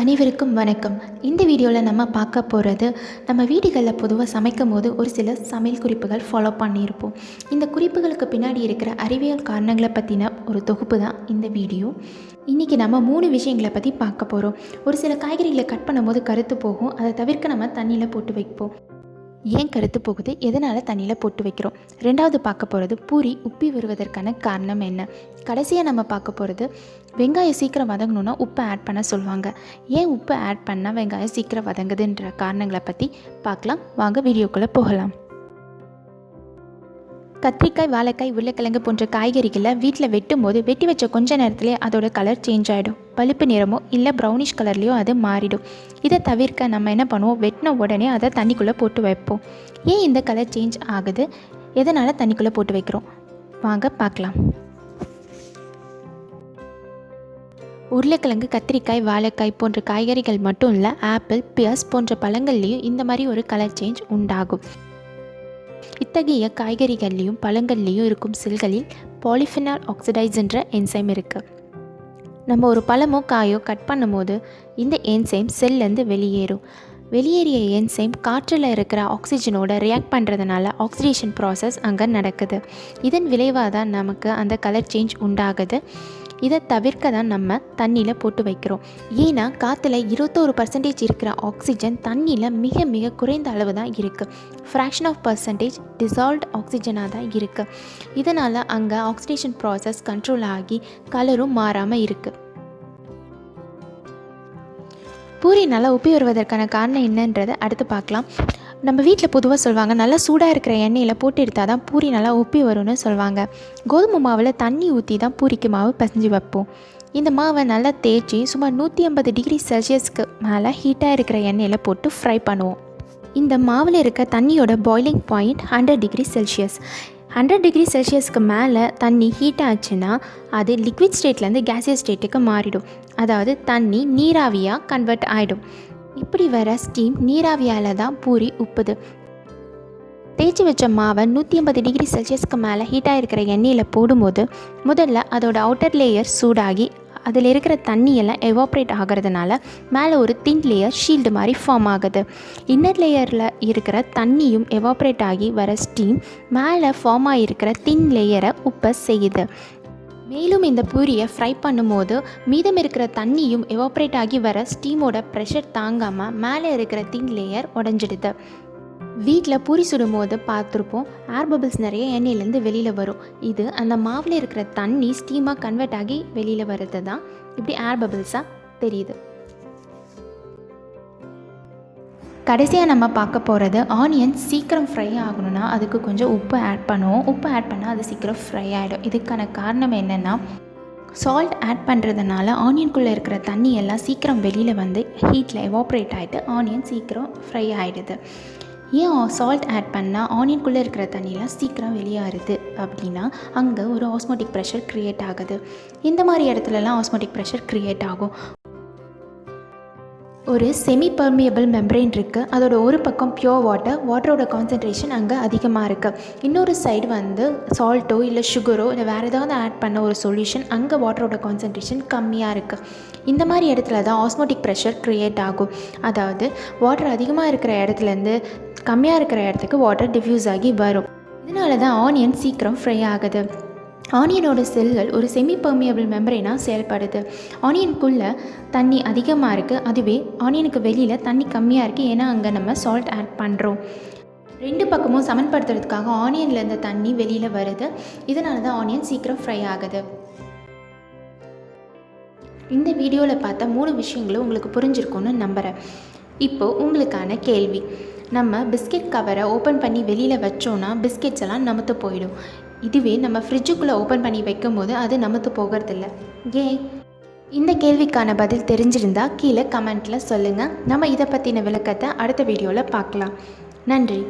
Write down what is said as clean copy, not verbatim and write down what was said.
அனைவருக்கும் வணக்கம். இந்த வீடியோவில் நம்ம பார்க்க போகிறது, நம்ம வீடுகளில் பொதுவாக சமைக்கும் போது ஒரு சில சமையல் குறிப்புகள் ஃபாலோ பண்ணியிருப்போம். இந்த குறிப்புகளுக்கு பின்னாடி இருக்கிற அறிவியல் காரணங்களை பற்றின ஒரு தொகுப்பு தான் இந்த வீடியோ. இன்றைக்கி நம்ம 3 விஷயங்களை பற்றி பார்க்க போகிறோம். ஒரு சில காய்கறிகளை கட் பண்ணும்போது கருத்து போகும், அதை தவிர்க்க நம்ம தண்ணியில் போட்டு வைப்போம். ஏன் கருத்து போகுது, எதனால் தண்ணியில் போட்டு வைக்கிறோம்? ரெண்டாவது பார்க்க போகிறது பூரி உப்பி வருவதற்கான காரணம் என்ன? கடைசியாக நம்ம பார்க்க போகிறது வெங்காயம் சீக்கிரம் வதங்கணுன்னா உப்பை ஆட் பண்ண சொல்லுவாங்க. ஏன் உப்பை ஆட் பண்ணால் வெங்காயம் சீக்கிரம் வதங்குதுன்ற காரணங்களை பற்றி பார்க்கலாம். வாங்க வீடியோக்குள்ளே போகலாம். கத்திரிக்காய், வாழைக்காய், உருளைக்கிழங்கு போன்ற காய்கறிகளை வீட்டில் வெட்டும் போது வெட்டி வச்ச கொஞ்ச நேரத்துலேயே அதோட கலர் சேஞ்ச் ஆகிடும். பழுப்பு நிறமோ இல்லை ப்ரௌனிஷ் கலர்லேயோ அது மாறிடும். இதை தவிர்க்க நம்ம என்ன பண்ணுவோம், வெட்டின உடனே அதை தண்ணிக்குள்ளே போட்டு வைப்போம். ஏன் இந்த கலர் சேஞ்ச் ஆகுது, எதனால் தண்ணிக்குள்ளே போட்டு வைக்கிறோம்? வாங்க பார்க்கலாம். உருளைக்கிழங்கு, கத்திரிக்காய், வாழைக்காய் போன்ற காய்கறிகள் மட்டும் இல்லை, ஆப்பிள், பியர்ஸ் போன்ற பழங்கள்லேயும் இந்த மாதிரி ஒரு கலர் சேஞ்ச் உண்டாகும். இத்தகைய காய்கறிகள்லேயும் பழங்கள்லேயும் இருக்கும் செல்களில் பாலிஃபினால் ஆக்சிடைஸ் என்ற என்சைம் இருக்குது. நம்ம ஒரு பழமோ காயோ கட் பண்ணும்போது இந்த என்சைம் செல்லேருந்து வெளியேறிய என்சைம் காற்றில் இருக்கிற ஆக்சிஜனோட ரியாக்ட் பண்ணுறதுனால ஆக்சிடேஷன் ப்ராசஸ் அங்கே நடக்குது. இதன் விளைவாக தான் நமக்கு அந்த கலர் சேஞ்ச் உண்டாகுது. இதை தவிர்க்க தான் நம்ம தண்ணியில் போட்டு வைக்கிறோம். ஏன்னா காற்றுல 21% இருக்கிற ஆக்சிஜன் தண்ணியில் மிக மிக குறைந்த அளவு தான் இருக்குது. ஃப்ராக்ஷன் ஆஃப் பர்சன்டேஜ் டிசால்வ்ட் ஆக்சிஜனாக தான் இருக்குது. இதனால் அங்கே ஆக்சிடேஷன் ப்ராசஸ் கண்ட்ரோல் ஆகி கலரும் மாறாமல் இருக்குது. பூரி நல்லா உப்பி வருவதற்கான காரணம் என்னன்றதை அடுத்து பார்க்கலாம். நம்ம வீட்டில் பொதுவாக சொல்லுவாங்க, நல்லா சூடாக இருக்கிற எண்ணெயில் போட்டு எடுத்தால் தான் பூரி நல்லா உப்பி வரும்னு சொல்லுவாங்க. கோதுமை மாவில் தண்ணி ஊற்றி தான் பூரிக்கு மாவு பிசைஞ்சு வைப்போம். இந்த மாவை நல்லா தேய்ச்சி சுமார் 150 டிகிரி செல்சியஸ்க்கு மேலே ஹீட்டாக இருக்கிற எண்ணெயில் போட்டு ஃப்ரை பண்ணுவோம். இந்த மாவில் இருக்க தண்ணியோட boiling point 100 degree Celsius. 100 degree செல்சியஸ்க்கு மேலே தண்ணி ஹீட் ஆச்சுன்னா அது லிக்விட் ஸ்டேட்லேருந்து கேசியஸ் ஸ்டேட்டுக்கு மாறிடும். அதாவது தண்ணி நீராவியாக கன்வெர்ட் ஆகிடும். இப்படி வர ஸ்டீம் நீராவியால் தான் பூரி உப்புது. தேய்ச்சி வச்ச மாவை 150 டிகிரி செல்சியஸ்க்கு மேலே ஹீட்டாக இருக்கிற எண்ணெயில் போடும்போது முதல்ல அதோட அவுட்டர் லேயர் சூடாகி அதில் இருக்கிற தண்ணியெல்லாம் எவாப்ரேட் ஆகிறதுனால மேலே ஒரு தின் லேயர் ஷீல்டு மாதிரி ஃபார்ம் ஆகுது. இன்னர் லேயரில் இருக்கிற தண்ணியும் எவாப்ரேட் ஆகி வர ஸ்டீம் மேலே ஃபார்ம் ஆகிருக்கிற தின் லேயரை உப்பை செய்யுது. மேலும் இந்த பூரியை ஃப்ரை பண்ணும்போது மீதம் இருக்கிற தண்ணியும் எவாப்ரேட் ஆகி வர ஸ்டீமோட ப்ரெஷர் தாங்காமல் மேலே இருக்கிற தின் லேயர் உடஞ்சிடுது. வீட்டில் பூரி சுடும்போது பார்த்துருப்போம், ஏர் பபிள்ஸ் நிறைய எண்ணெயிலேருந்து வெளியில் வரும். இது அந்த மாவில் இருக்கிற தண்ணி ஸ்டீமாக கன்வெர்ட் ஆகி வெளியில் வர்றது தான் இப்படி ஏர் பபிள்ஸாக தெரியுது. கடைசியாக நம்ம பார்க்க போகிறது, ஆனியன் சீக்கிரம் ஃப்ரை ஆகணும்னா அதுக்கு கொஞ்சம் உப்பு ஆட் பண்ணுவோம். உப்பு ஆட் பண்ணால் அது சீக்கிரம் ஃப்ரை ஆகிடும். இதுக்கான காரணம் என்னென்னா, சால்ட் ஆட் பண்ணுறதுனால ஆனியனுக்குள்ளே இருக்கிற தண்ணி எல்லாம் சீக்கிரம் வெளியில் வந்து ஹீட்டில் எவாப்ரேட் ஆகிட்டு ஆனியன் சீக்கிரம் ஃப்ரை ஆகிடுது. ஏன் சால்ட் ஆட் பண்ணால் ஆனியனுக்குள்ளே இருக்கிற தண்ணியெலாம் சீக்கிரம் வெளியாகுது அப்படின்னா, அங்கே ஒரு ஆஸ்மோட்டிக் ப்ரெஷர் க்ரியேட் ஆகுது. இந்த மாதிரி இடத்துலலாம் ஆஸ்மோட்டிக் ப்ரெஷர் க்ரியேட் ஆகும். ஒரு செமி பர்மியபிள் மெம்பரெயின் இருக்குது. அதோட ஒரு பக்கம் பியோர் வாட்டரோட கான்சன்ட்ரேஷன் அங்கே அதிகமாக இருக்குது. இன்னொரு சைடு வந்து சால்ட்டோ இல்லை சுகரோ இல்லை வேறு ஏதாவது ஆட் பண்ண ஒரு சொல்யூஷன், அங்கே வாட்டரோட கான்சன்ட்ரேஷன் கம்மியாக இருக்குது. இந்த மாதிரி இடத்துல தான் ஆஸ்மோட்டிக் ப்ரெஷர் க்ரியேட் ஆகும். அதாவது வாட்டர் அதிகமாக இருக்கிற இடத்துலேருந்து கம்மியாக இருக்கிற இடத்துக்கு வாட்டர் டிஃப்யூஸ் ஆகி வரும். இதனால தான் ஆனியன் சீக்கிரம் ஃப்ரை ஆகுது. ஆனியனோட செல்கள் ஒரு செமி பர்மியபிள் மெம்பரேனாக செயல்படுது. ஆனியனுக்குள்ளே தண்ணி அதிகமாக இருக்குது, அதுவே ஆனியனுக்கு வெளியில் தண்ணி கம்மியாக இருக்குது. ஏன்னா அங்கே நம்ம சால்ட் ஆட் பண்ணுறோம். ரெண்டு பக்கமும் சமன்படுத்துறதுக்காக ஆனியனில் இருந்த தண்ணி வெளியில் வருது. இதனால தான் ஆனியன் சீக்கிரம் ஃப்ரை ஆகுது. இந்த வீடியோவில் பார்த்த 3 விஷயங்களும் உங்களுக்கு புரிஞ்சிருக்கும்னு நம்புகிறேன். இப்போது உங்களுக்கான கேள்வி, நம்ம பிஸ்கெட் கவரை ஓப்பன் பண்ணி வெளியில் வச்சோன்னா பிஸ்கெட்ஸ் எல்லாம் நமத்து போயிடும். இதுவே நம்ம ஃப்ரிட்ஜுக்குள்ளே ஓப்பன் பண்ணி வைக்கும் போது அது நமத்து போகிறதில்ல. ஏன்? இந்த கேள்விக்கான பதில் தெரிஞ்சிருந்தால் கீழே கமெண்ட்டில் சொல்லுங்கள். நம்ம இதை பற்றின விளக்கத்தை அடுத்த வீடியோவில் பார்க்கலாம். நன்றி.